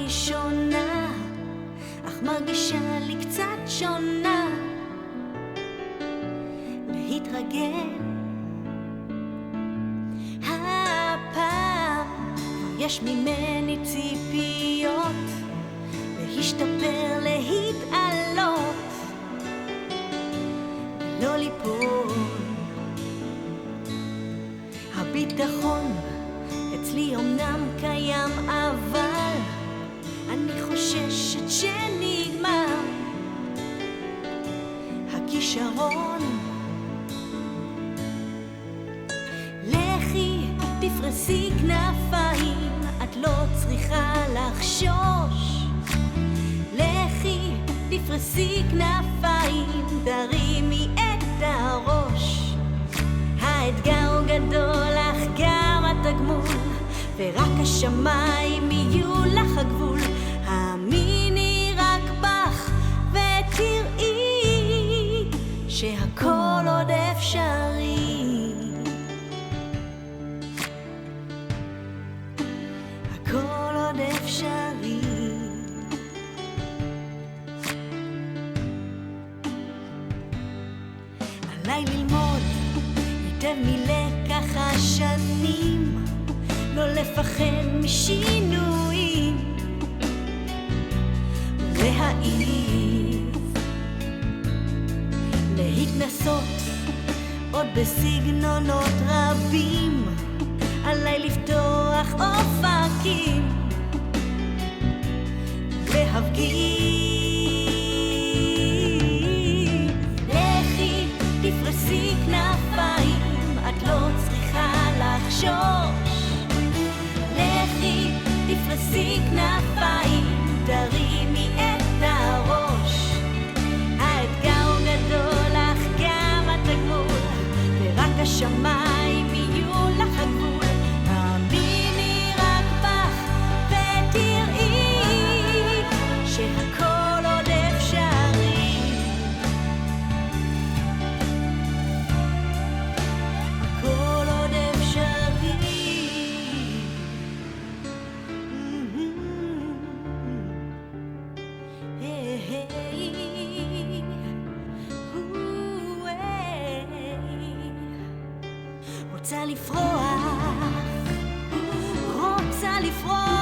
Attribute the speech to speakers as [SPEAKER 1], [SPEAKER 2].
[SPEAKER 1] ראשונה, אך מרגישה לי קצת שונה. להתרגל הפעם כבר יש ממני ציפיות להשתפר, להתעלות, לא ליפול. הביטחון אצלי אומנם קיים, אבל אני חוששת שנגמר הכישרון. לכי תפרסי כנפיים, את לא צריכה לחשוש. לכי תפרסי כנפיים, תרימי את הראש. האתגר הוא גדול, אך גם התגמול, ורק השמיים יהיו לך הגבול. האמיני רק בך ותראי שהכל עוד אפשרי. הכל עוד אפשרי. עליי ללמוד היטב מלקח השנים, לא לפחד משינויים, להעיף, להתנסות עוד בסגנונות רבים. עליי לפתוח אופקים, להפגין. לכי תפרסי כנפיים, את לא צריכה לחשוש. לכי תפרסי כנפיים, תרימי את הראש. האתגר הוא גדול, אך גם התגמול, ורק השמיים יהיו לך הגבול. האמיני רק בך ותראי שהכל עוד אפשרי. הכל עוד אפשרי. רוצה לפרוח, רוצה לפרוח.